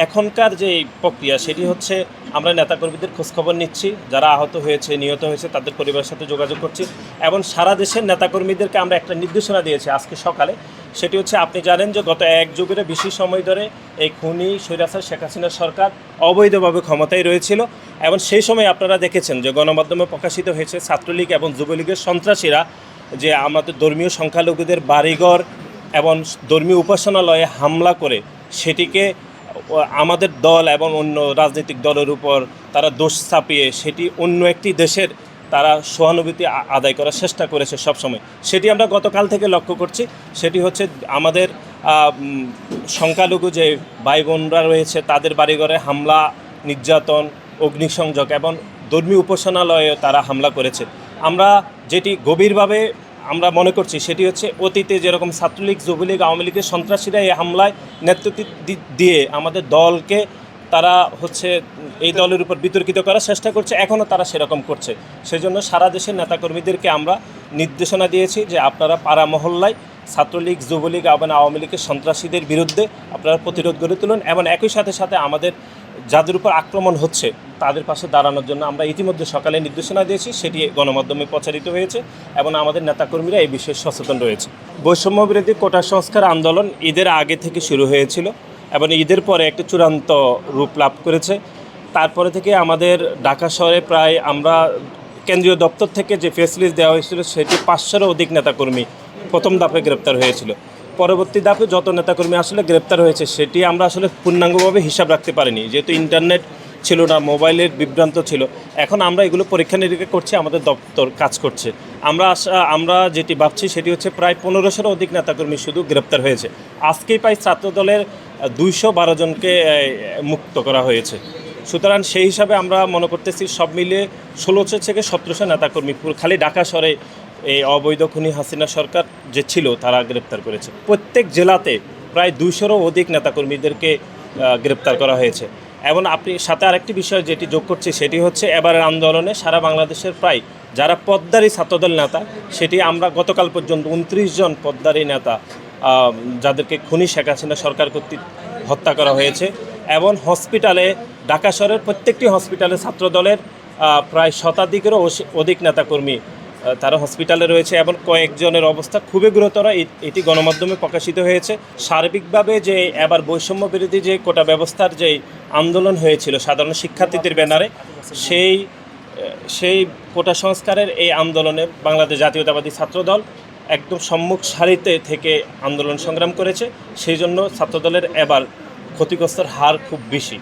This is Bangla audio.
এখনকার যে প্রক্রিয়া সেটি হচ্ছে আমরা নেতাকর্মীদের খোঁজখবর নিচ্ছি, যারা আহত হয়েছে নিহত হয়েছে তাদের পরিবারের সাথে যোগাযোগ করছি এবং সারা দেশের নেতাকর্মীদেরকে আমরা একটা নির্দেশনা দিয়েছি আজকে সকালে। সেটি হচ্ছে আপনি জানেন যে গত এক যুগের বেশি সময় ধরে এই খুনি স্বৈরাচার শেখ হাসিনা সরকার অবৈধভাবে ক্ষমতায় রয়েছিল এবং সেই সময় আপনারা দেখেছেন যে গণমাধ্যমে প্রকাশিত হয়েছে ছাত্রলীগ এবং যুবলীগের সন্ত্রাসীরা যে আমাদের ধর্মীয় সংখ্যালঘুদের বাড়িঘর এবং ধর্মীয় উপাসনালয়ে হামলা করে সেটিকে আমাদের দল এবং অন্য রাজনৈতিক দলের উপর তারা দোষ চাপিয়ে সেটি অন্য একটি দেশের তারা সহানুভূতি আদায় করার চেষ্টা করেছে সবসময়। সেটি আমরা গতকাল থেকে লক্ষ্য করছি। সেটি হচ্ছে আমাদের সংখ্যালঘু যে ভাই বোনরা রয়েছে তাদের বাড়িঘরে হামলা, নির্যাতন, অগ্নিসংযোগ এবং ধর্মীয় উপাসনালয়ে তারা হামলা করেছে। আমরা যেটি গভীরভাবে আমরা মনে করছি সেটি হচ্ছে অতীতে যেরকম ছাত্রলীগ, যুবলীগ, আওয়ামী লীগের সন্ত্রাসীরা এই হামলায় নেতৃত্ব দিয়ে আমাদের দলকে তারা হচ্ছে এই দলের উপর বিতর্কিত করার চেষ্টা করছে, এখনও তারা সেরকম করছে। সেজন্য সারা দেশের নেতাকর্মীদেরকে আমরা নির্দেশনা দিয়েছি যে আপনারা পাড়া মহল্লায় ছাত্রলীগ, যুবলীগ এবং আওয়ামী লীগের সন্ত্রাসীদের বিরুদ্ধে আপনারা প্রতিরোধ গড়ে তুলুন এবং একই সাথে সাথে আমাদের যাদের উপর আক্রমণ হচ্ছে তাদের পাশে দাঁড়ানোর জন্য আমরা ইতিমধ্যে সকালে নির্দেশনা দিয়েছি, সেটি গণমাধ্যমে প্রচারিত হয়েছে এবং আমাদের নেতাকর্মীরা এই বিষয়ে সচেতন রয়েছে। বৈষম্য বিরোধী কোটা সংস্কার আন্দোলন ঈদের আগে থেকে শুরু হয়েছিল এবং ঈদের পরে একটি চূড়ান্ত রূপ লাভ করেছে। তারপরে থেকে আমাদের ঢাকা শহরে প্রায় আমরা কেন্দ্রীয় দপ্তর থেকে যে প্রেস রিলিজ দেওয়া হয়েছিল সেটি 500-এরও অধিক নেতাকর্মী প্রথম ধাপে গ্রেপ্তার হয়েছিল। পরবর্তী ধাপে যত নেতাকর্মী আসলে গ্রেপ্তার হয়েছে সেটি আমরা আসলে পূর্ণাঙ্গভাবে হিসাব রাখতে পারিনি, যেহেতু ইন্টারনেট ছিল না, মোবাইলের বিভ্রান্ত ছিল। এখন আমরা এগুলো পরীক্ষা নিরীক্ষা করছি, আমাদের দপ্তর কাজ করছে। আমরা যেটি ভাবছি সেটি হচ্ছে প্রায় 1500-এরও অধিক নেতাকর্মী শুধু গ্রেপ্তার হয়েছে। আজকেই প্রায় ছাত্রদলের 212 জনকে মুক্ত করা হয়েছে। সুতরাং সেই হিসাবে আমরা মনে করতেছি সব মিলিয়ে 1600 থেকে 1700 নেতাকর্মী খালি ঢাকা শহরে এই অবৈধ খুনি হাসিনা সরকার যে ছিল তারা গ্রেপ্তার করেছে। প্রত্যেক জেলাতে প্রায় 200-এরও অধিক নেতাকর্মীদেরকে গ্রেপ্তার করা হয়েছে। এবং আপনি সাথে আরেকটি বিষয় যেটি যোগ করছি সেটি হচ্ছে এবারের আন্দোলনে সারা বাংলাদেশের প্রায় যারা পদ্মারী ছাত্রদল নেতা, সেটি আমরা গতকাল পর্যন্ত 29 জন পদ্মারী নেতা যাদেরকে খুনি শেখ হাসিনা সরকার কর্তৃক হত্যা করা হয়েছে এবং হসপিটালে ঢাকা শহরের প্রত্যেকটি হসপিটালে ছাত্রদলের প্রায় শতাধিকেরও অধিক নেতাকর্মী তারা হসপিটালে রয়েছে এবং কয়েকজনের অবস্থা খুবই গুরুতর। এটি গণমাধ্যমে প্রকাশিত হয়েছে। সার্বিকভাবে যে এবার বৈষম্য বিরোধী যে কোটা ব্যবস্থার যে আন্দোলন হয়েছিল সাধারণ শিক্ষার্থীদের ব্যানারে, সেই কোটা সংস্কারের এই আন্দোলনে বাংলাদেশ জাতীয়তাবাদী ছাত্রদল একদম সম্মুখ সারিতে থেকে আন্দোলন সংগ্রাম করেছে। সেই জন্য ছাত্রদলের এবার ক্ষতিগ্রস্তের হার খুব বেশি।